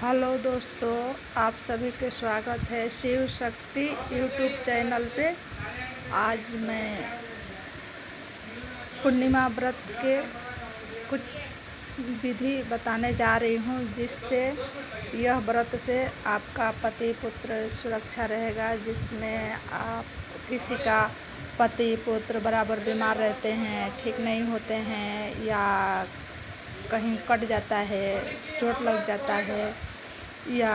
Hello दोस्तों, आप सभी के स्वागत है शिव शक्ति यूट्यूब चैनल पे। आज मैं पूर्णिमा व्रत के कुछ विधि बताने जा रही हूँ, जिससे यह व्रत से आपका पति पुत्र सुरक्षा रहेगा। जिसमें आप किसी का पति पुत्र बराबर बीमार रहते हैं, ठीक नहीं होते हैं, या कहीं कट जाता है, चोट लग जाता है, या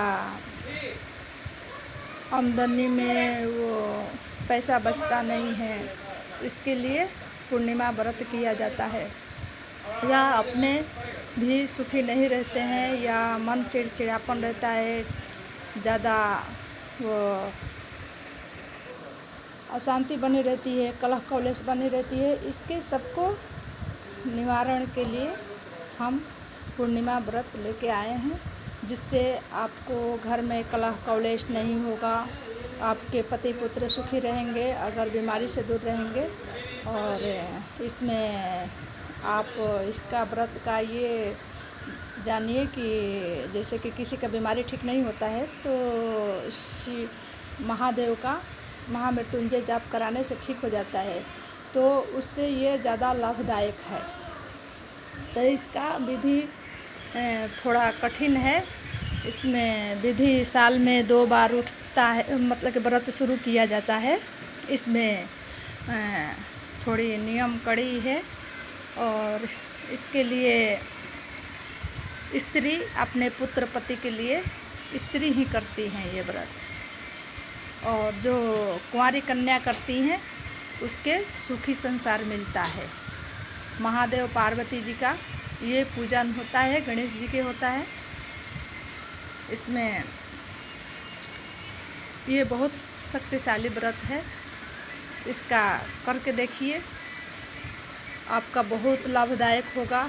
आमदनी में वो पैसा बचता नहीं है, इसके लिए पूर्णिमा व्रत किया जाता है। या अपने भी सुखी नहीं रहते हैं, या मन चिड़चिड़ापन रहता है, ज़्यादा वो अशांति बनी रहती है, कलह कलेश बनी रहती है, इसके सबको निवारण के लिए हम पूर्णिमा व्रत लेके आए हैं, जिससे आपको घर में कलह कलेश नहीं होगा, आपके पति पुत्र सुखी रहेंगे, अगर बीमारी से दूर रहेंगे। और इसमें आप इसका व्रत का ये जानिए कि जैसे कि किसी का बीमारी ठीक नहीं होता है, तो महादेव का महामृत्युंजय जाप कराने से ठीक हो जाता है, तो उससे ये ज़्यादा लाभदायक है। तो इसका विधि थोड़ा कठिन है। इसमें विधि साल में 2 बार उठता है, मतलब कि व्रत शुरू किया जाता है। इसमें थोड़ी नियम कड़ी है, और इसके लिए स्त्री अपने पुत्र पति के लिए स्त्री ही करती हैं ये व्रत, और जो कुंवारी कन्या करती हैं उसके सुखी संसार मिलता है। महादेव पार्वती जी का ये पूजन होता है, गणेश जी के होता है। इसमें ये बहुत शक्तिशाली व्रत है, इसका करके देखिए, आपका बहुत लाभदायक होगा।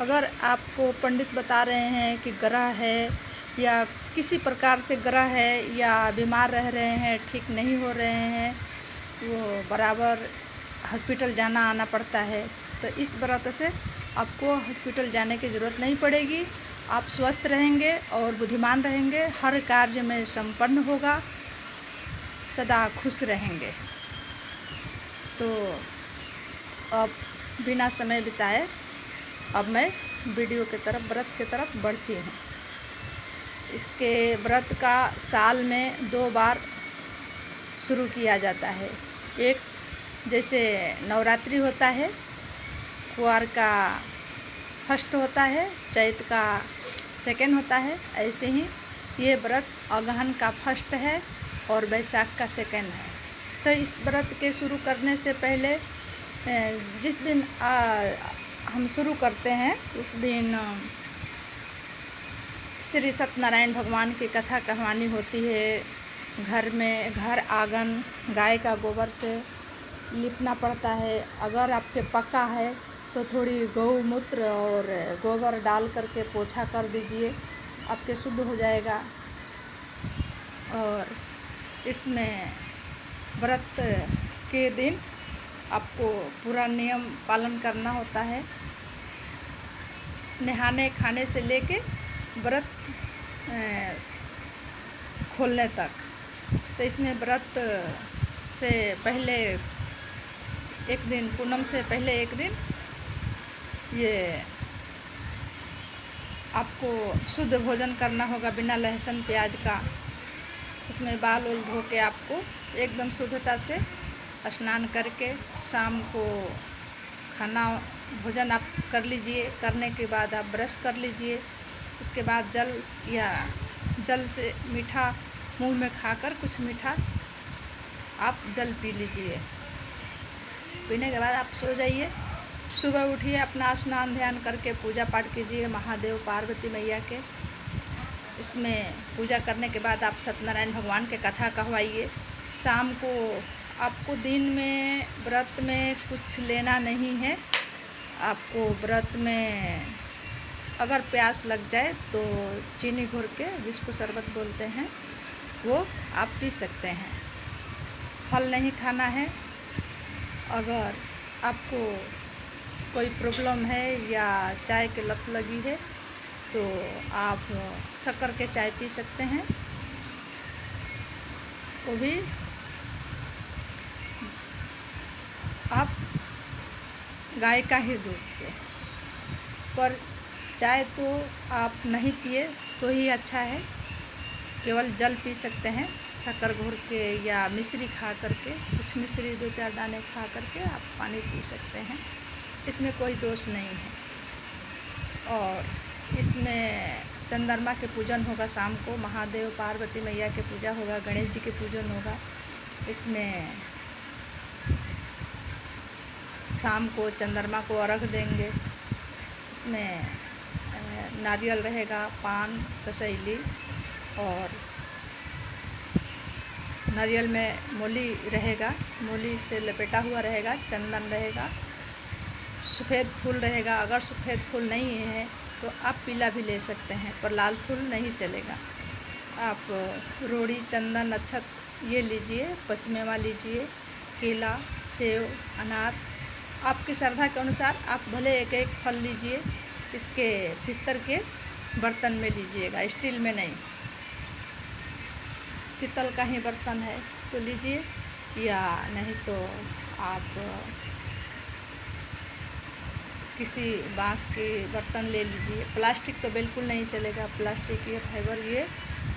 अगर आपको पंडित बता रहे हैं कि ग्रह है, या किसी प्रकार से ग्रह है, या बीमार रह रहे हैं, ठीक नहीं हो रहे हैं, वो बराबर हॉस्पिटल जाना आना पड़ता है, तो इस व्रत से आपको हॉस्पिटल जाने की ज़रूरत नहीं पड़ेगी। आप स्वस्थ रहेंगे और बुद्धिमान रहेंगे, हर कार्य में संपन्न होगा, सदा खुश रहेंगे। तो अब बिना समय बिताए अब मैं वीडियो की तरफ, व्रत की तरफ बढ़ती हूँ। इसके व्रत का साल में 2 बार शुरू किया जाता है। एक जैसे नवरात्रि होता है, कुआर का फर्स्ट होता है, चैत का सेकंड होता है, ऐसे ही ये व्रत अगहन का फर्स्ट है और बैसाख का सेकंड है। तो इस व्रत के शुरू करने से पहले जिस दिन हम शुरू करते हैं, उस दिन श्री सत्यनारायण भगवान की कथा कहानी होती है। घर आंगन गाय का गोबर से लिपना पड़ता है। अगर आपके पक्का है तो थोड़ी गौमूत्र और गोबर डाल करके पोछा कर दीजिए, आपके शुद्ध हो जाएगा। और इसमें व्रत के दिन आपको पूरा नियम पालन करना होता है, नहाने खाने से लेके व्रत खोलने तक। तो इसमें व्रत से पहले एक दिन, पूनम से पहले एक दिन, ये आपको शुद्ध भोजन करना होगा बिना लहसुन प्याज का। उसमें बाल उल धो के आपको एकदम शुद्धता से स्नान करके शाम को खाना भोजन आप कर लीजिए। करने के बाद आप ब्रश कर लीजिए। उसके बाद जल से मीठा मुंह में खाकर कुछ मीठा आप जल पी लीजिए। पीने के बाद आप सो जाइए। सुबह उठिए, अपना स्नान ध्यान करके पूजा पाठ कीजिए महादेव पार्वती मैया के। इसमें पूजा करने के बाद आप सत्यनारायण भगवान के कथा कहवाइए। शाम को आपको दिन में व्रत में कुछ लेना नहीं है। आपको व्रत में अगर प्यास लग जाए तो चीनी घोर के, जिसको शरबत बोलते हैं, वो आप पी सकते हैं। फल नहीं खाना है। अगर आपको कोई प्रॉब्लम है या चाय की लत लगी है तो आप शक्कर के चाय पी सकते हैं, वो भी आप गाय का ही दूध से। पर चाय तो आप नहीं पिए तो ही अच्छा है, केवल जल पी सकते हैं शक्कर घोर के या मिश्री खा करके, कुछ मिश्री 2-4 दाने खा करके आप पानी पी सकते हैं, इसमें कोई दोष नहीं है। और इसमें चंद्रमा के पूजन होगा शाम को, महादेव पार्वती मैया के पूजा होगा, गणेश जी के पूजन होगा। इसमें शाम को चंद्रमा को अर्घ देंगे, उसमें नारियल रहेगा, पान, कसैली और नारियल में मूली रहेगा, मूली से लपेटा हुआ रहेगा, चंदन रहेगा, सफ़ेद फूल रहेगा। अगर सफ़ेद फूल नहीं है तो आप पीला भी ले सकते हैं, पर लाल फूल नहीं चलेगा। आप रोड़ी, चंदन, अक्षत ये लीजिए, पचमेवा लीजिए, केला, सेव, अनार, आपकी श्रद्धा के अनुसार आप भले एक एक फल लीजिए। इसके पित्तर के बर्तन में लीजिएगा, स्टील में नहीं। पीतल का ही बर्तन है तो लीजिए, या नहीं तो आप किसी बांस के बर्तन ले लीजिए। प्लास्टिक तो बिल्कुल नहीं चलेगा, प्लास्टिक ये फाइबर ये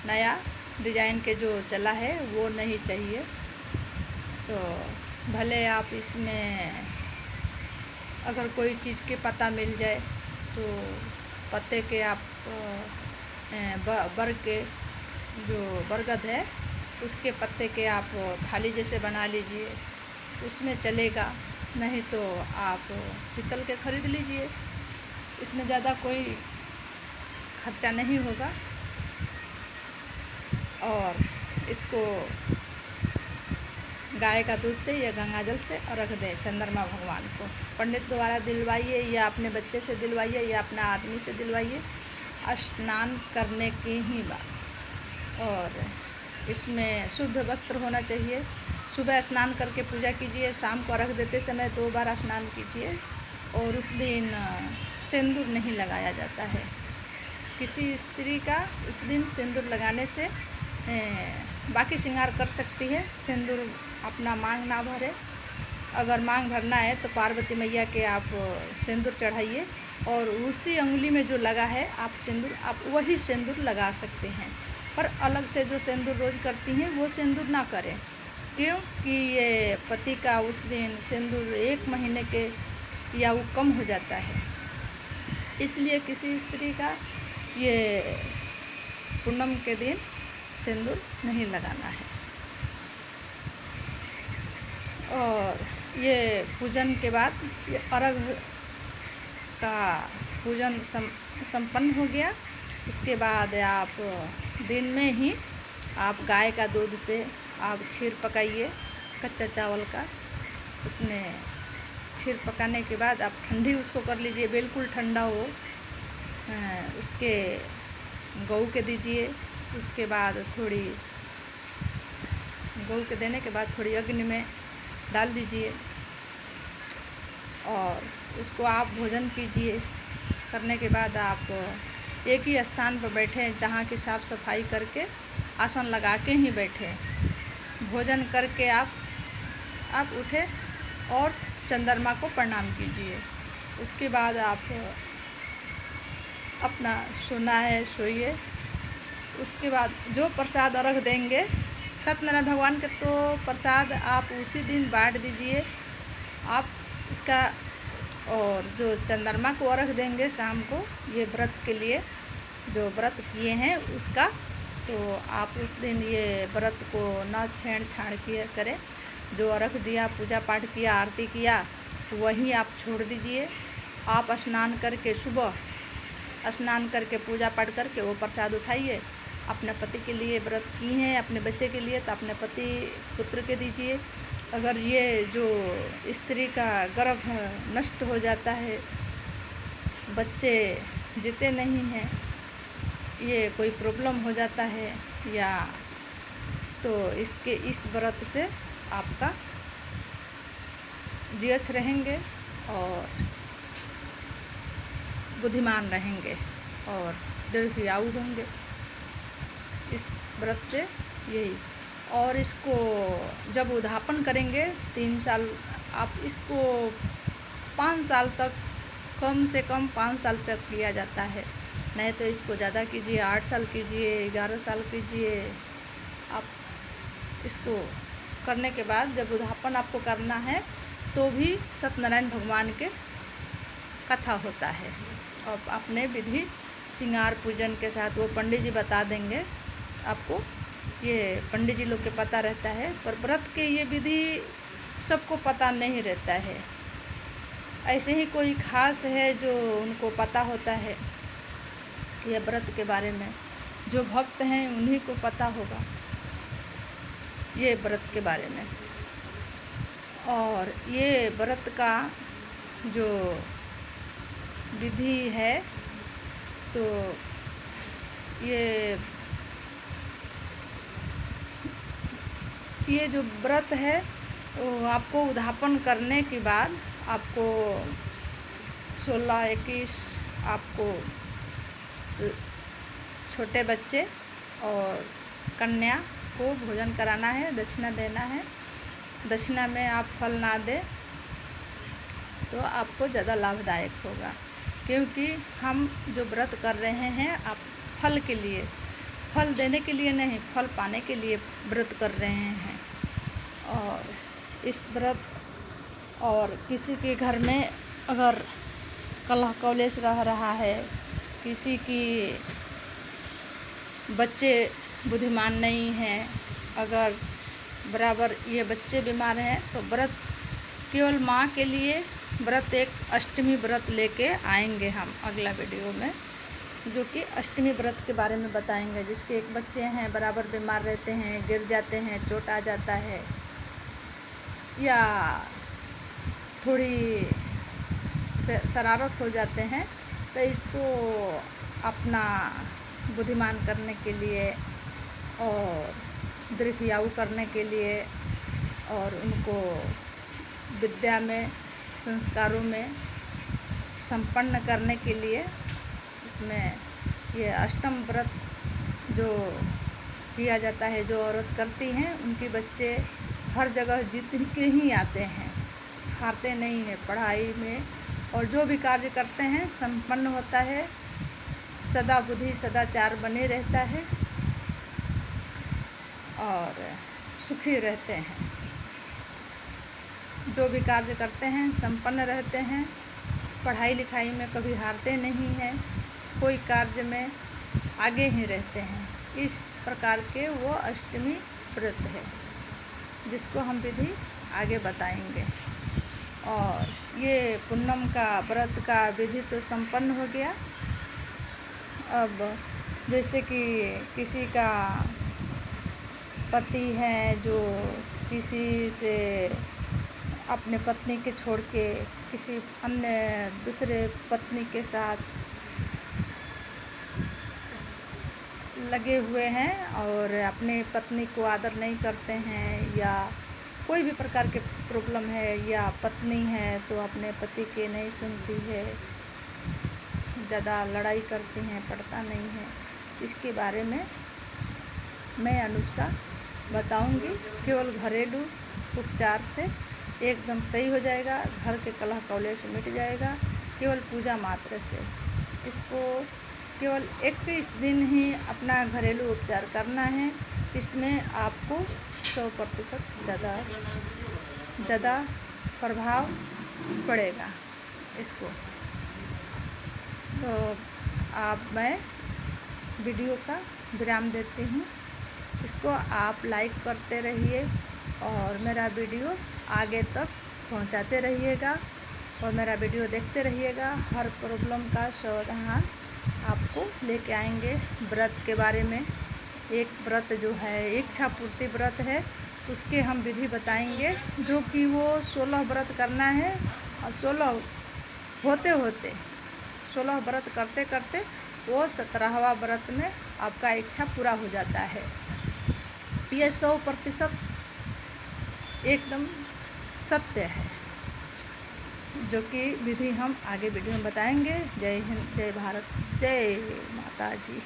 नया डिजाइन के जो चला है वो नहीं चाहिए। तो भले आप इसमें अगर कोई चीज़ के पत्ता मिल जाए तो पत्ते के आप बरगद के जो बरगद है उसके पत्ते के आप थाली जैसे बना लीजिए, उसमें चलेगा। नहीं तो आप पीतल के खरीद लीजिए, इसमें ज़्यादा कोई खर्चा नहीं होगा। और इसको गाय का दूध से या गंगाजल से अर्घ दें चंद्रमा भगवान को। पंडित द्वारा दिलवाइए या अपने बच्चे से दिलवाइए या अपना आदमी से दिलवाइए, स्नान करने की ही बात। और इसमें शुद्ध वस्त्र होना चाहिए। सुबह स्नान करके पूजा कीजिए, शाम को अर्घ देते समय 2 बार स्नान कीजिए। और उस दिन सिंदूर नहीं लगाया जाता है। किसी स्त्री का उस दिन सिंदूर लगाने से बाकी श्रृंगार कर सकती है, सिंदूर अपना मांग ना भरे। अगर मांग भरना है तो पार्वती मैया के आप सिंदूर चढ़ाइए, और उसी उंगली में जो लगा है आप सिंदूर, आप वही सिंदूर लगा सकते हैं। पर अलग से जो सिंदूर रोज़ करती हैं वो सिंदूर ना करें, क्यों कि ये पति का उस दिन सिंदूर 1 महीने के या वो कम हो जाता है। इसलिए किसी स्त्री का ये पूनम के दिन सिंदूर नहीं लगाना है। और ये पूजन के बाद ये अर्घ का पूजन संपन्न हो गया। उसके बाद आप दिन में ही आप गाय का दूध से आप खीर पकाइए, कच्चा चावल का। उसमें खीर पकाने के बाद आप ठंडी उसको कर लीजिए, बिल्कुल ठंडा हो। उसके गऊ के दीजिए। उसके बाद थोड़ी गऊ के देने के बाद थोड़ी अग्नि में डाल दीजिए और उसको आप भोजन कीजिए। करने के बाद आप एक ही स्थान पर बैठें, जहाँ की साफ़ सफाई करके आसन लगा के ही बैठें। भोजन करके आप उठें और चंद्रमा को प्रणाम कीजिए। उसके बाद आप अपना सोना है सोइए। उसके बाद जो प्रसाद अर्घ देंगे सत्यनारायण भगवान के, तो प्रसाद आप उसी दिन बांट दीजिए आप इसका। और जो चंद्रमा को अर्घ देंगे शाम को, ये व्रत के लिए जो व्रत किए हैं उसका, तो आप उस दिन ये व्रत को न छेड़छाड़ किया करें। जो अर्घ दिया, पूजा पाठ किया, आरती किया, वहीं आप छोड़ दीजिए। आप स्नान करके, सुबह स्नान करके पूजा पाठ करके वो प्रसाद उठाइए। अपने पति के लिए व्रत की हैं, अपने बच्चे के लिए, तो अपने पति पुत्र के दीजिए। अगर ये जो स्त्री का गर्भ नष्ट हो जाता है, बच्चे जीते नहीं हैं, ये कोई प्रॉब्लम हो जाता है या, तो इस व्रत से आपका जीवस रहेंगे और बुद्धिमान रहेंगे। और दीर्घायु होंगे इस व्रत से। यही, और इसको जब उद्यापन करेंगे 3 साल, आप इसको 5 साल तक, कम से कम 5 साल तक किया जाता है। नहीं तो इसको ज़्यादा कीजिए, 8 साल कीजिए, 11 साल कीजिए। आप इसको करने के बाद जब उद्यापन आपको करना है तो भी सत्यनारायण भगवान के कथा होता है, और अपने विधि श्रृंगार पूजन के साथ वो पंडित जी बता देंगे आपको। ये पंडित जी लोग के पता रहता है, पर व्रत के ये विधि सबको पता नहीं रहता है। ऐसे ही कोई खास है जो उनको पता होता है ये व्रत के बारे में, जो भक्त हैं उन्हीं को पता होगा ये व्रत के बारे में। और ये व्रत का जो विधि है, तो ये जो व्रत है वो आपको उद्यापन करने के बाद आपको 16-21 आपको छोटे बच्चे और कन्या को भोजन कराना है, दक्षिणा देना है। दक्षिणा में आप फल ना दें तो आपको ज़्यादा लाभदायक होगा, क्योंकि हम जो व्रत कर रहे हैं आप फल के लिए, फल देने के लिए नहीं, फल पाने के लिए व्रत कर रहे हैं। और इस व्रत, और किसी के घर में अगर कलह कलेश रह रहा है, किसी की बच्चे बुद्धिमान नहीं हैं, अगर बराबर ये बच्चे बीमार हैं, तो व्रत केवल माँ के लिए व्रत, एक अष्टमी व्रत लेके आएंगे हम अगला वीडियो में, जो कि अष्टमी व्रत के बारे में बताएंगे। जिसके एक बच्चे हैं बराबर बीमार रहते हैं, गिर जाते हैं, चोट आ जाता है, या थोड़ी शरारत हो जाते हैं, तो इसको अपना बुद्धिमान करने के लिए और दीर्घायु करने के लिए और उनको विद्या में, संस्कारों में संपन्न करने के लिए इसमें ये अष्टम व्रत जो किया जाता है, जो औरत करती हैं, उनके बच्चे हर जगह जीत के ही आते हैं, हारते नहीं हैं पढ़ाई में, और जो भी कार्य करते हैं संपन्न होता है, सदा बुद्धि सदाचार बने रहता है और सुखी रहते हैं। जो भी कार्य करते हैं संपन्न रहते हैं, पढ़ाई लिखाई में कभी हारते नहीं हैं, कोई कार्य में आगे ही रहते हैं। इस प्रकार के वो अष्टमी व्रत है, जिसको हम विधि आगे बताएंगे। और ये पूनम का व्रत का विधि तो संपन्न हो गया। अब जैसे कि किसी का पति है जो किसी से अपने पत्नी के छोड़ के किसी अन्य दूसरे पत्नी के साथ लगे हुए हैं और अपने पत्नी को आदर नहीं करते हैं, या कोई भी प्रकार के प्रॉब्लम है, या पत्नी है तो अपने पति के नहीं सुनती है, ज़्यादा लड़ाई करती हैं, पढ़ता नहीं है, इसके बारे में मैं अनुष्का बताऊंगी। केवल घरेलू उपचार से एकदम सही हो जाएगा, घर के कलह कलेश मिट जाएगा, केवल पूजा मात्र से। इसको केवल 21 दिन ही अपना घरेलू उपचार करना है, इसमें आपको 100% ज़्यादा प्रभाव पड़ेगा इसको। तो मैं वीडियो का विराम देती हूँ, इसको आप लाइक करते रहिए और मेरा वीडियो आगे तक पहुँचाते रहिएगा, और मेरा वीडियो देखते रहिएगा। हर प्रॉब्लम का समाधान आपको लेके आएंगे। व्रत के बारे में, एक व्रत जो है इच्छा पूर्ति व्रत है, उसके हम विधि बताएंगे, जो कि वो 16 व्रत करना है, और 16 व्रत करते करते वो 17वां व्रत में आपका इच्छा पूरा हो जाता है। ये 100% एकदम सत्य है। जो कि विधि हम आगे वीडियो में बताएंगे। जय हिंद, जय भारत, जय माता जी।